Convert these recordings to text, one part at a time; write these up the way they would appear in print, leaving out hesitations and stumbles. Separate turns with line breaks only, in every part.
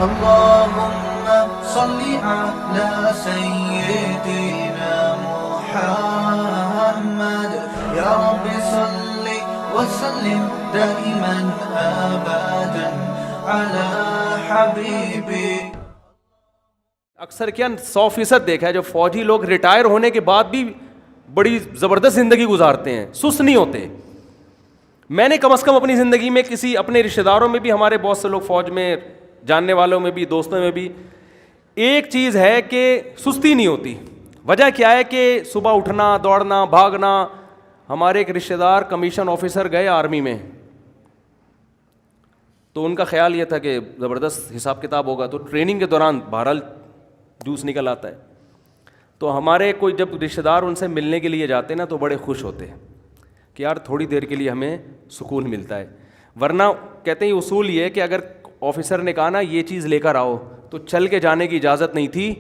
اللهم صل على سيدنا محمد يا رب صل وسلم دائما ابدا على حبيبي.
اکثر کیا 100% دیکھا ہے جو فوجی لوگ ریٹائر ہونے کے بعد بھی بڑی زبردست زندگی گزارتے ہیں, سست نہیں ہوتے. میں نے کم از کم اپنی زندگی میں کسی اپنے رشتہ داروں میں بھی, ہمارے بہت سے لوگ فوج میں, جاننے والوں میں بھی, دوستوں میں بھی, ایک چیز ہے کہ سستی نہیں ہوتی. وجہ کیا ہے کہ صبح اٹھنا, دوڑنا, بھاگنا. ہمارے ایک رشتہ دار کمیشن آفیسر گئے آرمی میں, تو ان کا خیال یہ تھا کہ زبردست حساب کتاب ہوگا, تو ٹریننگ کے دوران بہرحال جوس نکل آتا ہے. تو ہمارے کوئی جب رشتہ دار ان سے ملنے کے لیے جاتے نا تو بڑے خوش ہوتے ہیں کہ یار تھوڑی دیر کے لیے ہمیں سکون ملتا ہے. ورنہ کہتے ہیں اصول یہ ہے کہ اگر آفیسر نے کہا نا یہ چیز لے کر آؤ, تو چل کے جانے کی اجازت نہیں تھی,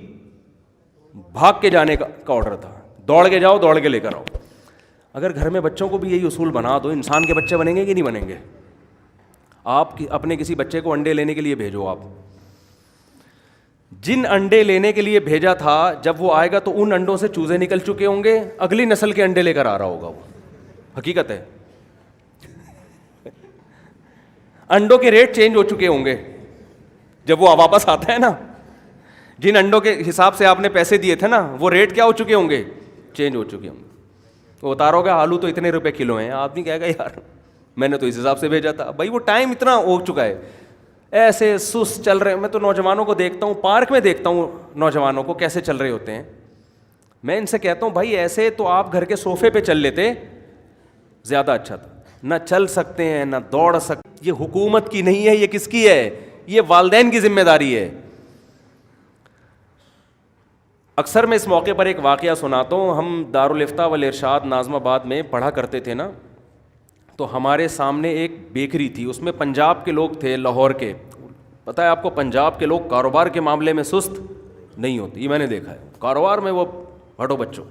بھاگ کے جانے کا آرڈر تھا. دوڑ کے جاؤ, دوڑ کے لے کر آؤ. اگر گھر میں بچوں کو بھی یہی اصول بنا دو, انسان کے بچے بنیں گے کہ نہیں بنیں گے؟ آپ اپنے کسی بچے کو انڈے لینے کے لیے بھیجو, آپ جن انڈے لینے کے لیے بھیجا تھا جب وہ آئے گا تو ان انڈوں سے چوزے نکل چکے ہوں گے, اگلی نسل کے انڈے لے کر آ رہا ہوگا. وہ حقیقت ہے. انڈوں کے ریٹ چینج ہو چکے ہوں گے جب وہ واپس آتا ہے نا. جن انڈوں کے حساب سے آپ نے پیسے دیے تھے نا, وہ ریٹ کیا ہو چکے ہوں گے, چینج ہو چکے ہوں گے. وہ اتارو گے آلو تو اتنے روپے کلو ہیں, آدمی کہے گا یار میں نے تو اس حساب سے بھیجا تھا. بھائی وہ ٹائم اتنا ہو چکا ہے, ایسے سست چل رہے ہیں. میں تو نوجوانوں کو دیکھتا ہوں, پارک میں دیکھتا ہوں نوجوانوں کو کیسے چل رہے ہوتے ہیں. میں ان سے کہتا ہوں بھائی ایسے تو آپ گھر کے صوفے پہ چل لیتے, زیادہ اچھا تھا. نہ چل سکتے ہیں نہ دوڑ سکتے. یہ حکومت کی نہیں ہے, یہ کس کی ہے؟ یہ والدین کی ذمہ داری ہے. اکثر میں اس موقع پر ایک واقعہ سناتا ہوں. ہم دارالفتاء والارشاد ناظم آباد میں پڑھا کرتے تھے نا, تو ہمارے سامنے ایک بیکری تھی, اس میں پنجاب کے لوگ تھے, لاہور کے. پتہ ہے آپ کو پنجاب کے لوگ کاروبار کے معاملے میں سست نہیں ہوتے, یہ میں نے دیکھا ہے. کاروبار میں وہ ہٹو بچوں,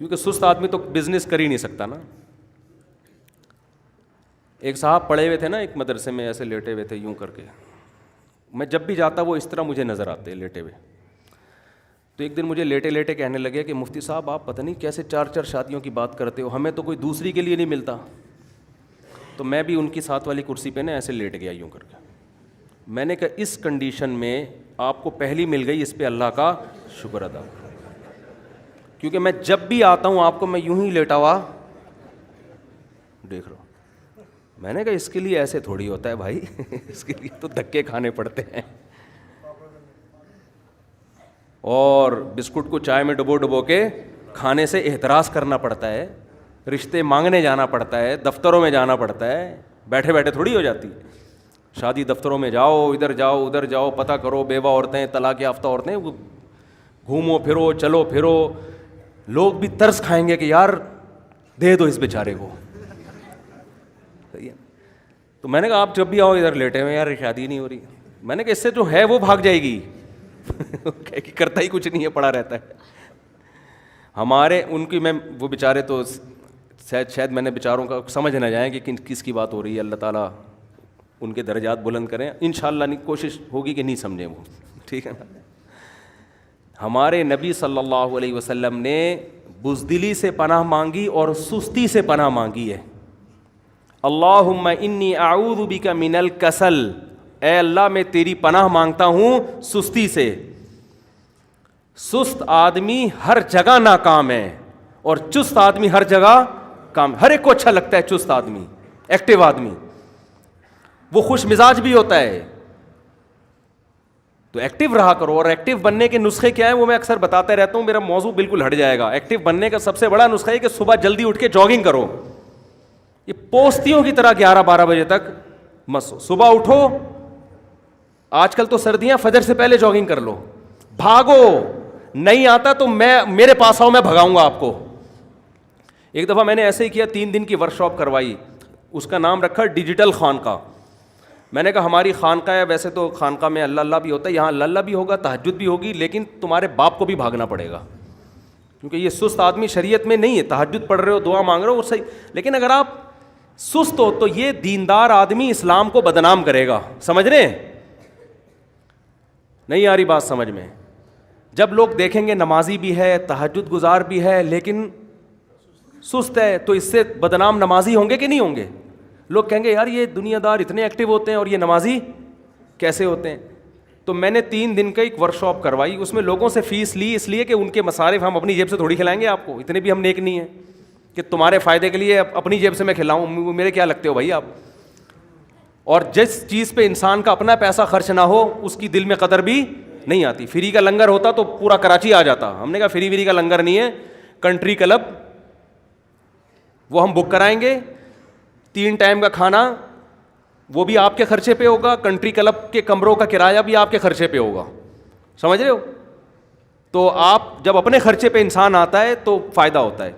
کیونکہ سست آدمی تو بزنس کر ہی نہیں سکتا نا. ایک صاحب پڑھے ہوئے تھے نا ایک مدرسے میں, ایسے لیٹے ہوئے تھے یوں کر کے. میں جب بھی جاتا وہ اس طرح مجھے نظر آتے لیٹے ہوئے. تو ایک دن مجھے لیٹے لیٹے کہنے لگے کہ مفتی صاحب آپ پتہ نہیں کیسے 4 شادیوں کی بات کرتے ہو, ہمیں تو کوئی دوسری کے لیے نہیں ملتا. تو میں بھی ان کی ساتھ والی کرسی پہ نا ایسے لیٹ گیا یوں کر کے. میں نے کہا اس کنڈیشن میں آپ کو پہلی مل گئی, اس پہ اللہ کا شکر ادا کرو, کیونکہ میں جب بھی آتا ہوں آپ کو میں یوں ہی لیٹا ہوا دیکھ رہا ہوں. میں نے کہا اس کے لیے ایسے تھوڑی ہوتا ہے بھائی, اس کے لیے تو دھکے کھانے پڑتے ہیں, اور بسکٹ کو چائے میں ڈبو ڈبو کے کھانے سے احتراز کرنا پڑتا ہے, رشتے مانگنے جانا پڑتا ہے, دفتروں میں جانا پڑتا ہے. بیٹھے بیٹھے تھوڑی ہو جاتی ہے. شادی دفتروں میں جاؤ, ادھر جاؤ ادھر جاؤ, پتہ کرو, بیوہ عورتیں, طلاق یافتہ عورتیں, وہ گھومو پھرو, چلو پھرو. لوگ بھی ترس کھائیں گے کہ یار دے دو اس بیچارے کو. تو میں نے کہا آپ جب بھی آؤ ادھر لیٹے ہوئے, یار شادی نہیں ہو رہی. میں نے کہا اس سے جو ہے وہ بھاگ جائے گی, کرتا ہی کچھ نہیں ہے, پڑا رہتا ہے. ہمارے ان کی میں وہ بیچارے تو شاید میں نے بیچاروں کا سمجھ نہ جائیں کہ کس کی بات ہو رہی ہے. اللہ تعالیٰ ان کے درجات بلند کریں. انشاءاللہ کوشش ہوگی کہ نہیں سمجھیں وہ, ٹھیک ہے نا. ہمارے نبی صلی اللہ علیہ وسلم نے بزدلی سے پناہ مانگی اور سستی سے پناہ مانگی ہے. اللہم انی اعوذ بک من الکسل, اے اللہ میں تیری پناہ مانگتا ہوں سستی سے. سست آدمی ہر جگہ ناکام ہے اور چست آدمی ہر جگہ کام. ہر ایک کو اچھا لگتا ہے چست آدمی, ایکٹیو آدمی, وہ خوش مزاج بھی ہوتا ہے. تو ایکٹیو رہا کرو. اور ایکٹیو بننے کے نسخے کیا ہیں وہ میں اکثر بتاتا رہتا ہوں, میرا موضوع بالکل ہٹ جائے گا. ایکٹیو بننے کا سب سے بڑا نسخہ ہے کہ صبح جلدی اٹھ کے جاگنگ کرو. یہ پوستیوں کی طرح 11-12 بجے تک مت سو. صبح اٹھو, آج کل تو سردیاں, فجر سے پہلے جاگنگ کر لو, بھاگو. نہیں آتا تو میرے پاس آؤ, میں بھگاؤں گا آپ کو. ایک دفعہ میں نے ایسے ہی کیا, 3 دن کی ورکشاپ کروائی, اس کا نام رکھا ڈیجیٹل خانقاہ. میں نے کہا ہماری خانقاہ ہے, ویسے تو خانقاہ میں اللہ اللہ بھی ہوتا ہے, یہاں اللہ اللہ بھی ہوگا, تہجد بھی ہوگی, لیکن تمہارے باپ کو بھی بھاگنا پڑے گا, کیونکہ یہ سست آدمی شریعت میں نہیں ہے. تہجد پڑھ رہے ہو, دعا مانگ رہے ہو, وہ صحیح, لیکن اگر آپ سست ہو تو یہ دیندار آدمی اسلام کو بدنام کرے گا, سمجھ رہے ہیں. نہیں آ رہی بات سمجھ میں؟ جب لوگ دیکھیں گے نمازی بھی ہے, تہجد گزار بھی ہے, لیکن سست ہے, تو اس سے بدنام نمازی ہوں گے کہ نہیں ہوں گے؟ لوگ کہیں گے یار یہ دنیا دار اتنے ایکٹیو ہوتے ہیں اور یہ نمازی کیسے ہوتے ہیں؟ تو میں نے 3 دن کا ایک ورک شاپ کروائی, اس میں لوگوں سے فیس لی, اس لیے کہ ان کے مصارف ہم اپنی جیب سے تھوڑی کھلائیں گے آپ کو, اتنے بھی ہم نیک نہیں ہیں کہ تمہارے فائدے کے لیے اپنی جیب سے میں کھلاؤں, میرے کیا لگتے ہو بھائی آپ. اور جس چیز پہ انسان کا اپنا پیسہ خرچ نہ ہو اس کی دل میں قدر بھی نہیں آتی. فری کا لنگر ہوتا تو پورا کراچی آ جاتا. ہم نے کہا فری کا لنگر نہیں ہے, کنٹری کلب وہ ہم بک کرائیں گے, 3 ٹائم کا کھانا وہ بھی آپ کے خرچے پہ ہوگا, کنٹری کلب کے کمروں کا کرایہ بھی آپ کے خرچے پہ ہوگا. سمجھ رہے ہو؟ تو آپ جب اپنے خرچے پہ انسان آتا ہے تو فائدہ ہوتا ہے.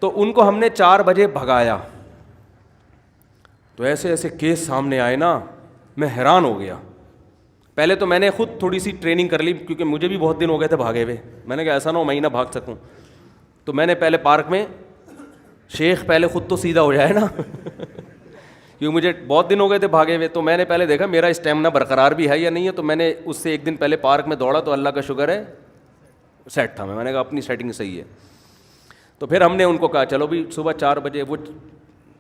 تو ان کو ہم نے 4 بجے بھگایا, تو ایسے ایسے کیس سامنے آئے نا, میں حیران ہو گیا. پہلے تو میں نے خود تھوڑی سی ٹریننگ کر لی, کیونکہ مجھے بھی بہت دن ہو گئے تھے بھاگے ہوئے. میں نے کہا ایسا نہ ہو میں ہی نہ بھاگ سکوں. تو میں نے پہلے پارک میں, شیخ پہلے خود تو سیدھا ہو جائے نا کیونکہ مجھے بہت دن ہو گئے تھے بھاگے ہوئے. تو میں نے پہلے دیکھا میرا اسٹیمنا برقرار بھی ہے یا نہیں ہے. تو میں نے اس سے 1 دن پہلے پارک میں دوڑا, تو اللہ کا شکر ہے سیٹ تھا. میں نے کہا اپنی سیٹنگ صحیح ہے. تو پھر ہم نے ان کو کہا چلو بھی صبح 4 بجے, وہ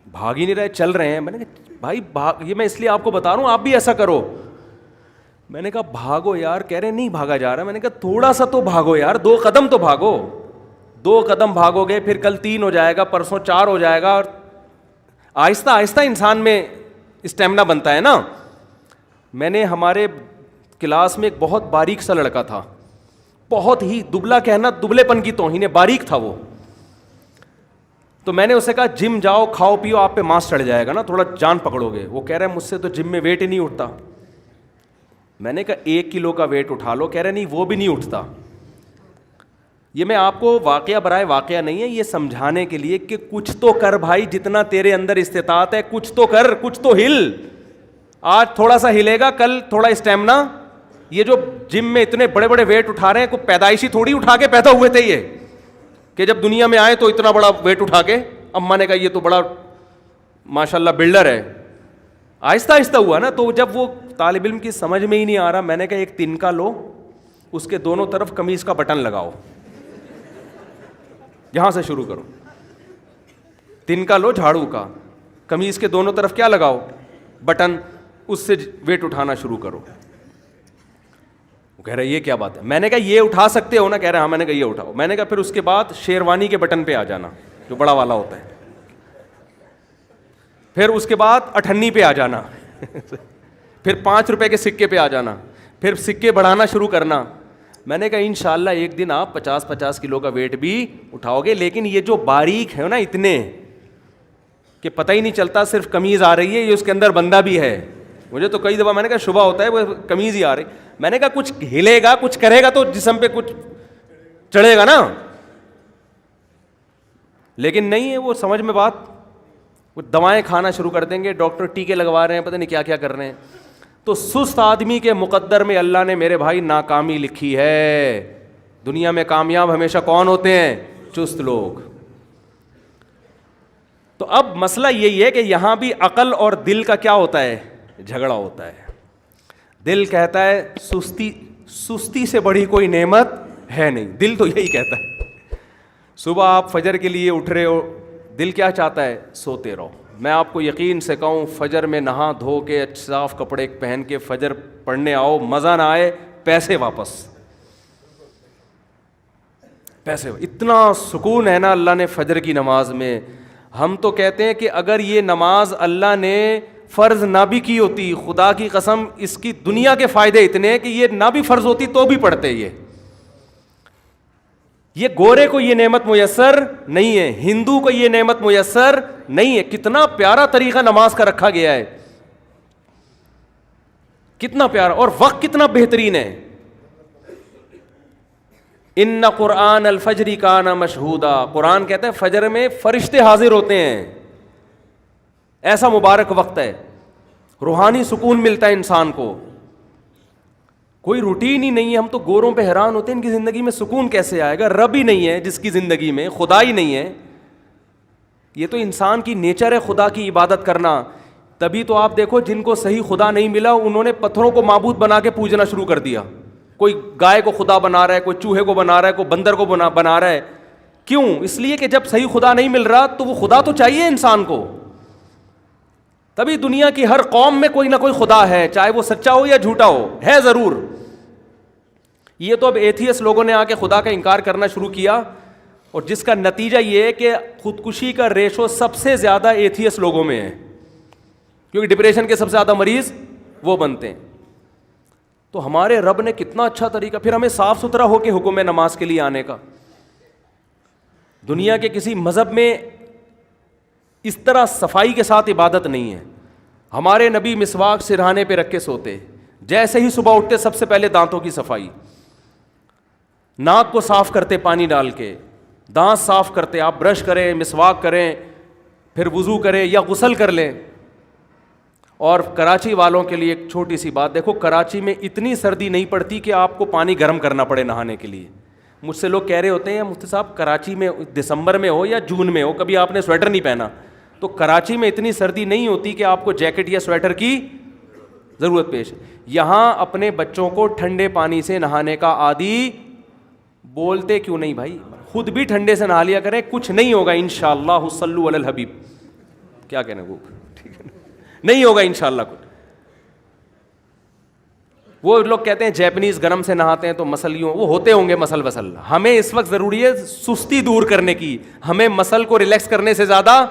بھاگ ہی نہیں رہے, چل رہے ہیں. میں نے کہا بھائی یہ میں اس لیے آپ کو بتا رہا ہوں آپ بھی ایسا کرو. میں نے کہا بھاگو یار. کہہ رہے نہیں بھاگا جا رہا. میں نے کہا تھوڑا سا تو بھاگو یار, 2 قدم تو بھاگو. 2 قدم بھاگو گے, پھر کل 3 ہو جائے گا, پرسوں 4 ہو جائے گا, اور آہستہ آہستہ انسان میں اسٹیمنا بنتا ہے نا. میں نے ہمارے کلاس میں ایک بہت باریک سا لڑکا تھا, بہت ہی دبلا, کہنا دبلے پن کی توہین ہے, باریک تھا وہ. تو میں نے اسے کہا جم جاؤ, کھاؤ پیو, آپ پہ ماس چڑھ جائے گا نا, تھوڑا جان پکڑو گے. وہ کہہ رہا ہے مجھ سے تو جم میں ویٹ ہی نہیں اٹھتا. میں نے کہا 1 کلو کا ویٹ اٹھا لو. کہہ رہے نہیں وہ بھی نہیں اٹھتا. یہ میں آپ کو واقعہ برائے واقعہ نہیں ہے, یہ سمجھانے کے لیے کہ کچھ تو کر بھائی, جتنا تیرے اندر استطاعت ہے کچھ تو کر, کچھ تو ہل. آج تھوڑا سا ہلے گا, کل تھوڑا اسٹیمنا. یہ جو جم میں اتنے بڑے بڑے ویٹ اٹھا رہے ہیں, کوئی پیدائشی تھوڑی اٹھا کے پیدا ہوئے تھے یہ, کہ جب دنیا میں آئے تو اتنا بڑا ویٹ اٹھا کے اماں نے کہا یہ تو بڑا ماشاء اللہ بلڈر ہے. آہستہ آہستہ ہوا نا. تو جب وہ طالب علم کی سمجھ میں ہی نہیں آ رہا, میں نے کہا ایک تنکا لو, اس کے دونوں طرف قمیص کا بٹن لگاؤ, یہاں سے شروع کرو. تنکا لو جھاڑو کا, قمیص کے دونوں طرف کیا لگاؤ, بٹن, اس سے ویٹ اٹھانا شروع کرو. وہ کہہ رہا ہے یہ کیا بات ہے. میں نے کہا یہ اٹھا سکتے ہو نا. کہہ رہا ہاں. میں نے کہا یہ اٹھاؤ. میں نے کہا پھر اس کے بعد شیروانی کے بٹن پہ آ جانا, جو بڑا والا ہوتا ہے. پھر اس کے بعد 98 پہ آ جانا پھر 5 روپے کے سکے پہ آ جانا, پھر سکے بڑھانا شروع کرنا. میں نے کہا انشاءاللہ ایک دن آپ 50 کلو کا ویٹ بھی اٹھاؤ گے. لیکن یہ جو باریک ہے نا اتنے کہ پتہ ہی نہیں چلتا, صرف قمیض آ رہی ہے, یہ اس کے اندر بندہ بھی ہے. مجھے تو کئی دفعہ میں نے کہا شبہ ہوتا ہے وہ قمیض ہی آ رہی. میں نے کہا کچھ ہلے گا, کچھ کرے گا تو جسم پہ کچھ چڑھے گا نا. لیکن نہیں ہے وہ سمجھ میں بات. وہ دوائیں کھانا شروع کر دیں گے, ڈاکٹر ٹیکے لگوا رہے ہیں, پتہ نہیں کیا کیا کر رہے ہیں. تو سست آدمی کے مقدر میں اللہ نے میرے بھائی ناکامی لکھی ہے. دنیا میں کامیاب ہمیشہ کون ہوتے ہیں؟ چست لوگ. تو اب مسئلہ یہی ہے کہ یہاں بھی عقل اور دل کا کیا ہوتا ہے؟ جھگڑا ہوتا ہے. دل کہتا ہے سستی سے بڑی کوئی نعمت ہے نہیں. دل تو یہی کہتا ہے. صبح آپ فجر کے لیے اٹھ رہے ہو, دل کیا چاہتا ہے؟ سوتے رہو. میں آپ کو یقین سے کہوں, فجر میں نہا دھو کے صاف کپڑے پہن کے فجر پڑھنے آؤ, مزہ نہ آئے پیسے واپس. پیسے اتنا سکون ہے نا اللہ نے فجر کی نماز میں. ہم تو کہتے ہیں کہ اگر یہ نماز اللہ نے فرض نہ بھی کی ہوتی, خدا کی قسم اس کی دنیا کے فائدے اتنے ہیں کہ یہ نہ بھی فرض ہوتی تو بھی پڑھتے. یہ گورے کو یہ نعمت میسر نہیں ہے, ہندو کو یہ نعمت میسر نہیں ہے. کتنا پیارا طریقہ نماز کا رکھا گیا ہے, کتنا پیارا, اور وقت کتنا بہترین ہے. ان قرآن الفجر کان مشہودا. قرآن کہتا ہے فجر میں فرشتے حاضر ہوتے ہیں. ایسا مبارک وقت ہے, روحانی سکون ملتا ہے انسان کو. کوئی روٹین ہی نہیں ہے. ہم تو گوروں پہ حیران ہوتے ہیں ان کی زندگی میں سکون کیسے آئے گا. رب ہی نہیں ہے جس کی زندگی میں, خدا ہی نہیں ہے. یہ تو انسان کی نیچر ہے خدا کی عبادت کرنا. تبھی تو آپ دیکھو جن کو صحیح خدا نہیں ملا انہوں نے پتھروں کو معبود بنا کے پوجنا شروع کر دیا. کوئی گائے کو خدا بنا رہا ہے, کوئی چوہے کو بنا رہا ہے, کوئی بندر کو بنا رہا ہے. کیوں؟ اس لیے کہ جب صحیح خدا نہیں مل رہا تو وہ خدا تو چاہیے انسان کو. تبھی دنیا کی ہر قوم میں کوئی نہ کوئی خدا ہے, چاہے وہ سچا ہو یا جھوٹا ہو, ہے ضرور. یہ تو اب ایتھیس لوگوں نے آ کے خدا کا انکار کرنا شروع کیا, اور جس کا نتیجہ یہ ہے کہ خودکشی کا ریشو سب سے زیادہ ایتھیس لوگوں میں ہے, کیونکہ ڈپریشن کے سب سے زیادہ مریض وہ بنتے ہیں. تو ہمارے رب نے کتنا اچھا طریقہ, پھر ہمیں صاف ستھرا ہو کے حکم ہے نماز کے لیے آنے کا. دنیا کے کسی مذہب میں اس طرح صفائی کے ساتھ عبادت نہیں ہے. ہمارے نبی مسواک سرہانے پہ رکھ کے سوتے, جیسے ہی صبح اٹھتے سب سے پہلے دانتوں کی صفائی, ناک کو صاف کرتے پانی ڈال کے, دانت صاف کرتے. آپ برش کریں, مسواک کریں, پھر وضو کریں یا غسل کر لیں. اور کراچی والوں کے لیے ایک چھوٹی سی بات, دیکھو کراچی میں اتنی سردی نہیں پڑتی کہ آپ کو پانی گرم کرنا پڑے نہانے کے لیے. مجھ سے لوگ کہہ رہے ہوتے ہیں مفتی صاحب کراچی میں دسمبر میں ہو یا جون میں ہو کبھی آپ نے سویٹر نہیں پہنا, تو کراچی میں اتنی سردی نہیں ہوتی کہ آپ کو جیکٹ یا سویٹر کی ضرورت پیش. یہاں اپنے بچوں کو ٹھنڈے پانی سے نہانے کا عادی بولتے کیوں نہیں بھائی؟ خود بھی ٹھنڈے سے نہا لیا کریں, کچھ نہیں ہوگا انشاءاللہ. صلو علی الحبیب, کیا کہنا وہ, ٹھیک ہے نہیں ہوگا انشاءاللہ کچھ. وہ لوگ کہتے ہیں جیپنیز گرم سے نہاتے ہیں تو مسل یوں, وہ ہوتے ہوں گے مسل وسل. ہمیں اس وقت ضروری ہے سستی دور کرنے کی, ہمیں مسل کو ریلیکس کرنے سے زیادہ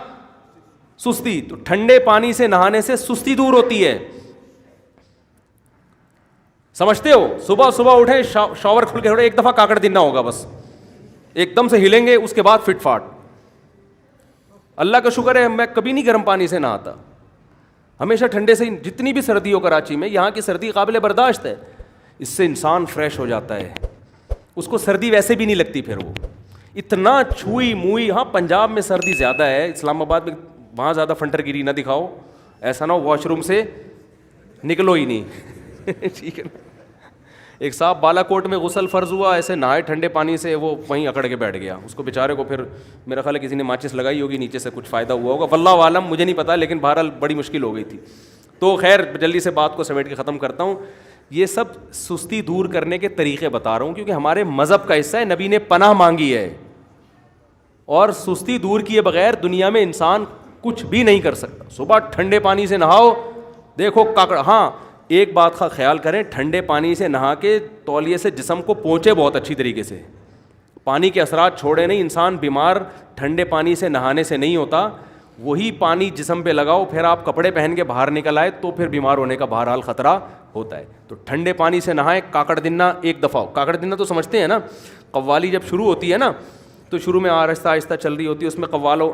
سستی. تو ٹھنڈے پانی سے نہانے سے سستی دور ہوتی ہے, سمجھتے ہو؟ صبح صبح اٹھے, شاور کھل کے اٹھے, ایک دفعہ کاکڑ دننا ہوگا بس, ایک دم سے ہلیں گے, اس کے بعد فٹ فاٹ. اللہ کا شکر ہے میں کبھی نہیں گرم پانی سے نہاتا, ہمیشہ ٹھنڈے سے. جتنی بھی سردی ہو کراچی میں, یہاں کی سردی قابل برداشت ہے, اس سے انسان فریش ہو جاتا ہے, اس کو سردی ویسے بھی نہیں لگتی. پھر وہ اتنا چھوئی موئی. ہاں پنجاب میں سردی زیادہ ہے, اسلام آباد میں, وہاں زیادہ فنٹر گیری نہ دکھاؤ, ایسا نہ ہو واش روم سے نکلو ہی نہیں. ٹھیک ہے نا. ایک صاحب بالا کوٹ میں غسل فرض ہوا, ایسے نہائے ٹھنڈے پانی سے, وہ وہیں اکڑ کے بیٹھ گیا. اس کو بیچارے کو پھر میرا خیال ہے کسی نے ماچس لگائی ہوگی, نیچے سے کچھ فائدہ ہوا ہوگا, واللہ عالم, مجھے نہیں پتا, لیکن بہرحال بڑی مشکل ہو گئی تھی. تو خیر جلدی سے بات کو سمیٹ کے ختم کرتا ہوں. یہ سب سستی دور کرنے کے طریقے بتا رہا ہوں کیونکہ ہمارے مذہب کا حصہ ہے, نبی نے پناہ مانگی ہے, اور سستی دور کیے بغیر دنیا میں انسان کچھ بھی نہیں کر سکتا. صبح ٹھنڈے پانی سے نہاؤ, دیکھو کاکڑ. ہاں ایک بات کا خیال کریں, ٹھنڈے پانی سے نہا کے تولیے سے جسم کو پہنچے بہت اچھی طریقے سے, پانی کے اثرات چھوڑے نہیں. انسان بیمار ٹھنڈے پانی سے نہانے سے نہیں ہوتا, وہی پانی جسم پہ لگاؤ, پھر آپ کپڑے پہن کے باہر نکل آئے تو پھر بیمار ہونے کا بہرحال خطرہ ہوتا ہے. تو ٹھنڈے پانی سے نہائیں. کاکڑ دننا ایک دفعہ ہو. کاکڑ دننا تو سمجھتے ہیں نا, قوالی جب شروع ہوتی ہے نا تو شروع میں آہستہ آہستہ چل رہی ہوتی ہے, اس میں قوالوں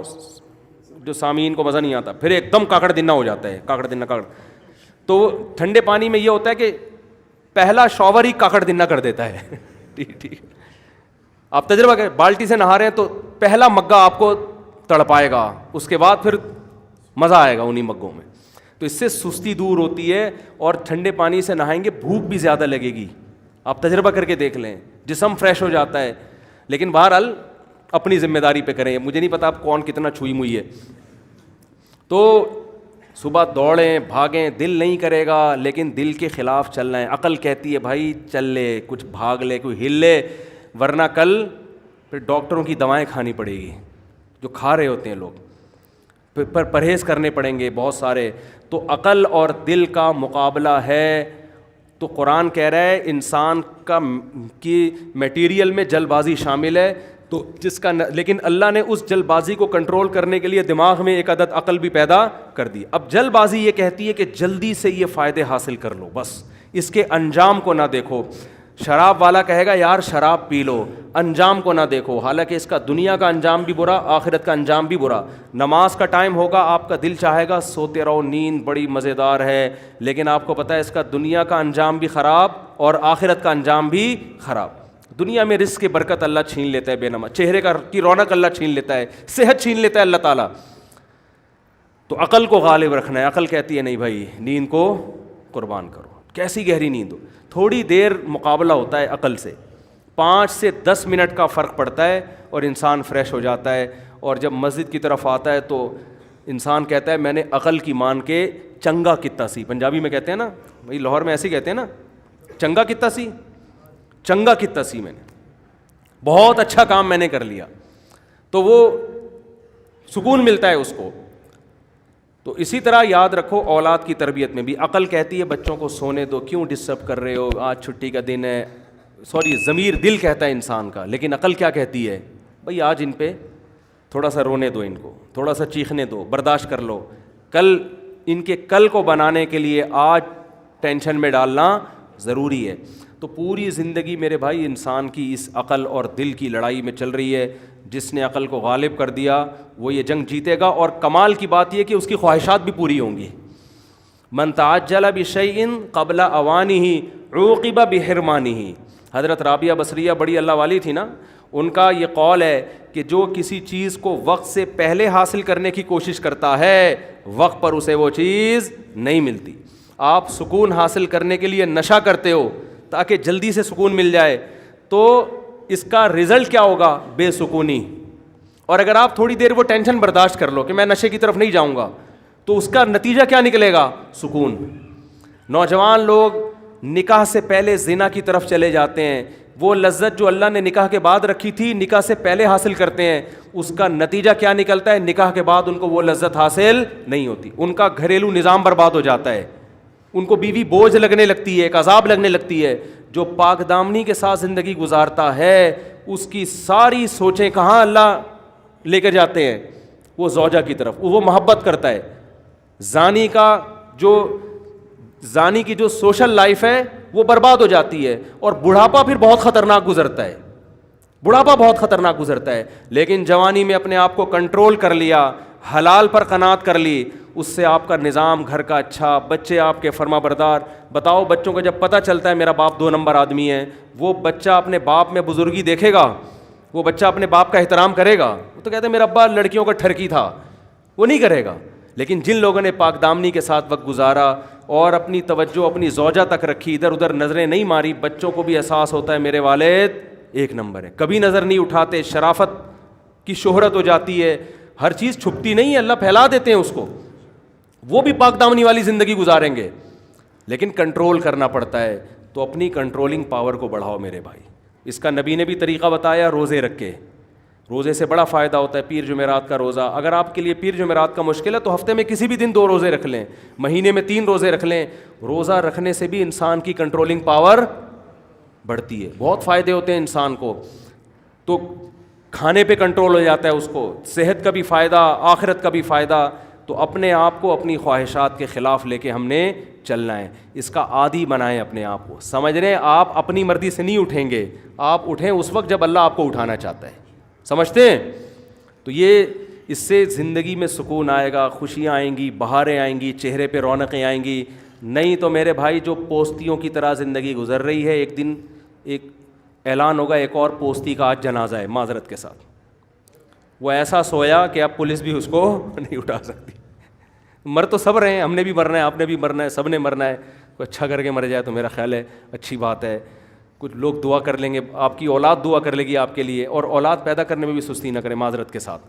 جو سامعین کو مزہ نہیں آتا, پھر ایک دم کاکڑ دننا ہو جاتا ہے. کاکڑ دننا کاکڑ. تو ٹھنڈے پانی میں یہ ہوتا ہے کہ پہلا شاور ہی کاکڑ دننا کر دیتا ہے. ٹھیک. آپ تجربہ کریں, بالٹی سے نہا رہے ہیں تو پہلا مگا آپ کو تڑپائے گا, اس کے بعد پھر مزہ آئے گا انہی مگوں میں. تو اس سے سستی دور ہوتی ہے, اور ٹھنڈے پانی سے نہائیں گے بھوک بھی زیادہ لگے گی. آپ تجربہ کر کے دیکھ لیں, جسم فریش ہو جاتا ہے. لیکن بہرحال اپنی ذمہ داری پہ کریں, مجھے نہیں پتا آپ کون کتنا چھوئی موئی ہے. تو صبح دوڑیں بھاگیں, دل نہیں کرے گا لیکن دل کے خلاف چلنا ہے. عقل کہتی ہے بھائی چل لے, کچھ بھاگ لے, کوئی ہل لے, ورنہ کل پھر ڈاکٹروں کی دوائیں کھانی پڑے گی جو کھا رہے ہوتے ہیں لوگ, پھر پرہیز کرنے پڑیں گے بہت سارے. تو عقل اور دل کا مقابلہ ہے. تو قرآن کہہ رہا ہے انسان کی میٹیریل میں جلد بازی شامل ہے, تو جس کا لیکن اللہ نے اس جلد بازی کو کنٹرول کرنے کے لیے دماغ میں ایک عدد عقل بھی پیدا کر دی. اب جلد بازی یہ کہتی ہے کہ جلدی سے یہ فائدے حاصل کر لو, بس اس کے انجام کو نہ دیکھو. شراب والا کہے گا یار شراب پی لو, انجام کو نہ دیکھو, حالانکہ اس کا دنیا کا انجام بھی برا, آخرت کا انجام بھی برا. نماز کا ٹائم ہوگا, آپ کا دل چاہے گا سوتے رہو, نیند بڑی مزیدار ہے, لیکن آپ کو پتہ ہے اس کا دنیا کا انجام بھی خراب اور آخرت کا انجام بھی خراب. دنیا میں رزق کی برکت اللہ چھین لیتا ہے بے نماز, چہرے کی رونق اللہ چھین لیتا ہے, صحت چھین لیتا ہے اللہ تعالیٰ. تو عقل کو غالب رکھنا ہے. عقل کہتی ہے نہیں بھائی نیند کو قربان کرو. کیسی گہری نیند ہو, تھوڑی دیر مقابلہ ہوتا ہے عقل سے, 5 سے 10 منٹ کا فرق پڑتا ہے اور انسان فریش ہو جاتا ہے. اور جب مسجد کی طرف آتا ہے تو انسان کہتا ہے میں نے عقل کی مان کے چنگا کتا سی, پنجابی میں کہتے ہیں نا بھائی, لاہور میں ایسے ہی کہتے ہیں نا, چنگا کتا سی, چنگا کتا سی میں نے, بہت اچھا کام میں نے کر لیا, تو وہ سکون ملتا ہے اس کو. تو اسی طرح یاد رکھو اولاد کی تربیت میں بھی عقل کہتی ہے بچوں کو سونے دو, کیوں ڈسٹرب کر رہے ہو, آج چھٹی کا دن ہے, ضمیر دل کہتا ہے انسان کا, لیکن عقل کیا کہتی ہے, بھائی آج ان پہ تھوڑا سا رونے دو, ان کو تھوڑا سا چیخنے دو, برداشت کر لو, کل ان کے کل کو بنانے کے لیے آج ٹینشن میں ڈالنا ضروری ہے. تو پوری زندگی میرے بھائی انسان کی اس عقل اور دل کی لڑائی میں چل رہی ہے. جس نے عقل کو غالب کر دیا وہ یہ جنگ جیتے گا, اور کمال کی بات یہ کہ اس کی خواہشات بھی پوری ہوں گی. من تعجل بشیء قبل اوانہ عوقب بحرمانہ. حضرت رابعہ بصریہ بڑی اللہ والی تھی نا, ان کا یہ قول ہے کہ جو کسی چیز کو وقت سے پہلے حاصل کرنے کی کوشش کرتا ہے وقت پر اسے وہ چیز نہیں ملتی. آپ سکون حاصل کرنے کے لیے نشہ کرتے ہو تاکہ جلدی سے سکون مل جائے, تو اس کا رزلٹ کیا ہوگا, بے سکونی. اور اگر آپ تھوڑی دیر وہ ٹینشن برداشت کر لو کہ میں نشے کی طرف نہیں جاؤں گا, تو اس کا نتیجہ کیا نکلے گا, سکون. نوجوان لوگ نکاح سے پہلے زنا کی طرف چلے جاتے ہیں, وہ لذت جو اللہ نے نکاح کے بعد رکھی تھی نکاح سے پہلے حاصل کرتے ہیں, اس کا نتیجہ کیا نکلتا ہے, نکاح کے بعد ان کو وہ لذت حاصل نہیں ہوتی, ان کا گھریلو نظام برباد ہو جاتا ہے, ان کو بیوی بوجھ لگنے لگتی ہے, ایک عذاب لگنے لگتی ہے. جو پاک دامنی کے ساتھ زندگی گزارتا ہے اس کی ساری سوچیں کہاں اللہ لے کر جاتے ہیں, وہ زوجہ کی طرف, وہ محبت کرتا ہے. زانی کی جو سوشل لائف ہے وہ برباد ہو جاتی ہے, اور بڑھاپا پھر بہت خطرناک گزرتا ہے, بڑھاپا بہت خطرناک گزرتا ہے. لیکن جوانی میں اپنے آپ کو کنٹرول کر لیا, حلال پر قناعت کر لی, اس سے آپ کا نظام گھر کا اچھا, بچے آپ کے فرما بردار. بتاؤ بچوں کو جب پتہ چلتا ہے میرا باپ 2 نمبر آدمی ہے, وہ بچہ اپنے باپ میں بزرگی دیکھے گا, وہ بچہ اپنے باپ کا احترام کرے گا. وہ تو کہتے ہیں میرا ابا لڑکیوں کا ٹھرکی تھا, وہ نہیں کرے گا. لیکن جن لوگوں نے پاک دامنی کے ساتھ وقت گزارا اور اپنی توجہ اپنی زوجہ تک رکھی, ادھر ادھر نظریں نہیں ماری, بچوں کو بھی احساس ہوتا ہے میرے والد 1 نمبر ہے, کبھی نظر نہیں اٹھاتے, شرافت کی شہرت ہو جاتی ہے, ہر چیز چھپتی نہیں ہے, اللہ پھیلا دیتے ہیں اس کو, وہ بھی پاک دامنی والی زندگی گزاریں گے. لیکن کنٹرول کرنا پڑتا ہے, تو اپنی کنٹرولنگ پاور کو بڑھاؤ میرے بھائی. اس کا نبی نے بھی طریقہ بتایا, روزے رکھ کے. روزے سے بڑا فائدہ ہوتا ہے, پیر جمعرات کا روزہ. اگر آپ کے لیے پیر جمعرات کا مشکل ہے تو ہفتے میں کسی بھی دن 2 روزے رکھ لیں, مہینے میں 3 روزے رکھ لیں. روزہ رکھنے سے بھی انسان کی کنٹرولنگ پاور بڑھتی ہے, بہت فائدے ہوتے ہیں انسان کو. تو کھانے پہ کنٹرول ہو جاتا ہے اس کو, صحت کا بھی فائدہ, آخرت کا بھی فائدہ. تو اپنے آپ کو اپنی خواہشات کے خلاف لے کے ہم نے چلنا ہے, اس کا عادی بنائیں اپنے آپ کو. سمجھ رہے ہیں, آپ اپنی مرضی سے نہیں اٹھیں گے, آپ اٹھیں اس وقت جب اللہ آپ کو اٹھانا چاہتا ہے. سمجھتے ہیں؟ تو یہ اس سے زندگی میں سکون آئے گا, خوشیاں آئیں گی, بہاریں آئیں گی, چہرے پہ رونقیں آئیں گی. نہیں تو میرے بھائی جو پوستیوں کی طرح زندگی گزر رہی ہے, ایک دن ایک اعلان ہوگا ایک اور پوستی کا آج جنازہ ہے, معذرت کے ساتھ. وہ ایسا سویا کہ اب پولیس بھی اس کو نہیں اٹھا سکتی. مر تو سب رہے ہیں, ہم نے بھی مرنا ہے, آپ نے بھی مرنا ہے, سب نے مرنا ہے. کوئی اچھا کر کے مر جائے تو میرا خیال ہے اچھی بات ہے. کچھ لوگ دعا کر لیں گے, آپ کی اولاد دعا کر لے گی آپ کے لیے, اور اولاد پیدا کرنے میں بھی سستی نہ کریں معذرت کے ساتھ.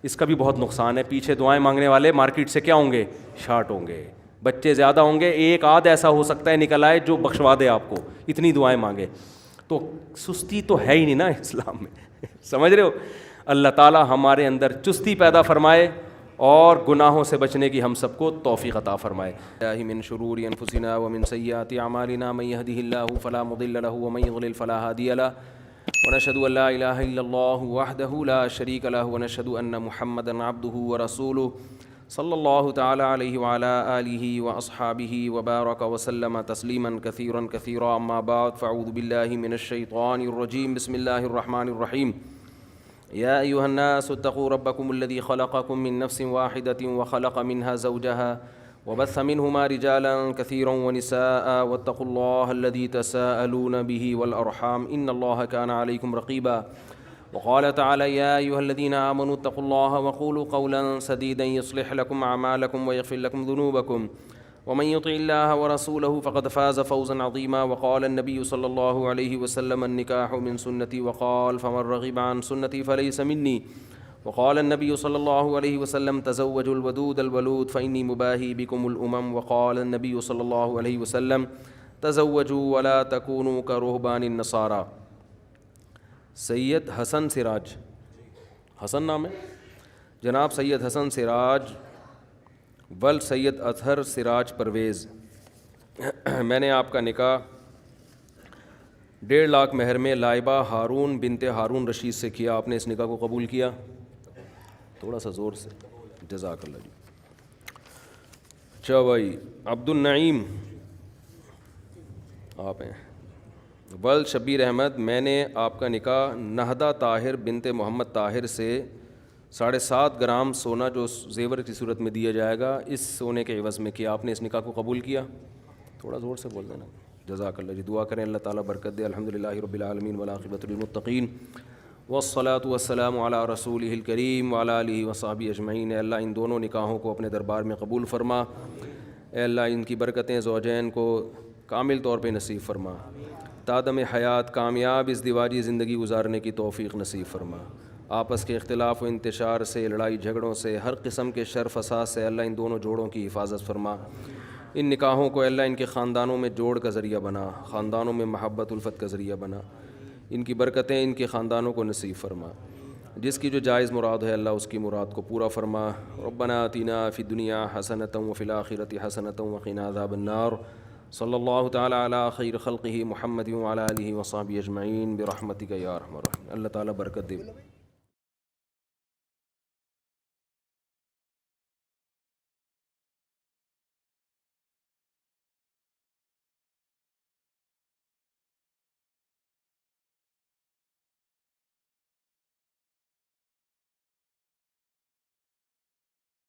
اس کا بھی بہت نقصان ہے. پیچھے دعائیں مانگنے والے مارکیٹ سے کیا ہوں گے, شارٹ ہوں گے. بچے زیادہ ہوں گے, ایک آدھ ایسا ہو سکتا ہے نکل آئے جو بخشوا دے آپ کو, اتنی دعائیں مانگے. تو سستی تو ہے ہی نہیں نا اسلام میں. سمجھ رہے ہو؟ اللہ تعالیٰ ہمارے اندر چستی پیدا فرمائے اور گناہوں سے بچنے کی ہم سب کو توفیق عطا فرمائے. من شرور انفسنا ومن سیئات اعمالنا من يهده الله فلا مضل له ومن يضلل فلا هادي له ونشهد ان لا اله الا الله وحده لا شريك له ونشهد ان محمدا عبده ورسوله صلی اللہ تعالی علیہ وعلى آلہ واصحابہ وبارک وسلم تسلیما کثیرا کثیرا. اما بعد فاعوذ باللہ من الشیطان الرجیم. بسم اللہ الرحمن الرحیم. یا ایہا الناس اتقوا ربکم الذی خلقکم من نفس واحدۃ وخلق منها زوجها وبث منهما رجالا كثيرا ونساء واتقوا الله الذي تساءلون به والأرحام إن الله كان عليكم رقيبا. وقال تعالى يا أيها الذين آمنوا اتقوا الله وقولوا قولا سديدا يصلح لكم أعمالكم ويغفر لكم ذنوبكم ومن يطع الله ورسوله فقد فاز فوزا عظيما. وقال النبي صلى الله عليه وسلم النكاح من سنتي وقال فمن رغب عن سنتي فليس مني. وقال النبی صلی اللہ علیہ وسلم تزوجوا الودود الولود فإنی مباہی بکم الامم وقال النبی صلی اللہ علیہ وسلم تزوجوا ولا تکونوا کرہبان النصارى. سید حسن سراج، حسن نام ہے جناب سید حسن سراج ول سید اطہر سراج پرویز. میں نے آپ کا نکاح 1.5 لاکھ مہر میں لائبہ ہارون بنت ہارون رشید سے کیا. آپ نے اس نکاح کو قبول کیا؟ تھوڑا سا زور سے. جزاک اللہ جی. اچھا بھائی عبد النعیم آپ ہیں. ول شبیر احمد، میں نے آپ کا نکاح نہدہ طاہر بنت محمد طاہر سے 7.5 گرام سونا جو زیور کی صورت میں دیا جائے گا اس سونے کے عوض میں کیا. آپ نے اس نکاح کو قبول کیا؟ تھوڑا زور سے بول دینا. جزاک اللہ جی. دعا کریں اللہ تعالیٰ برکت دے. الحمدللہ رب العالمین والعاقبۃ للمتقین والصلاۃ والسلام علی رسولہ الکریم وعلی آلہ وصحبہ اجمعین. اے اللہ ان دونوں نکاحوں کو اپنے دربار میں قبول فرما. اے اللہ ان کی برکتیں زوجین کو کامل طور پہ نصیب فرما. تادم حیات کامیاب ازدواجی زندگی گزارنے کی توفیق نصیب فرما. آپس کے اختلاف و انتشار سے، لڑائی جھگڑوں سے، ہر قسم کے شر فساد سے اللہ ان دونوں جوڑوں کی حفاظت فرما. ان نکاحوں کو اللہ ان کے خاندانوں میں جوڑ کا ذریعہ بنا، خاندانوں میں محبت الفت کا ذریعہ بنا. ان کی برکتیں ان کے خاندانوں کو نصیب فرما. جس کی جو جائز مراد ہے اللہ اس کی مراد کو پورا فرما. ربنا آتنا فی الدنیا حسنۃ وفی الآخرۃ حسنۃ وقنا عذاب النار. صلی اللہ تعالی علی خیر خلقہ محمد وعلی آلہ وصحبہ اجمعین برحمتک یا ارحم الراحمین. اللہ تعالیٰ برکت دے.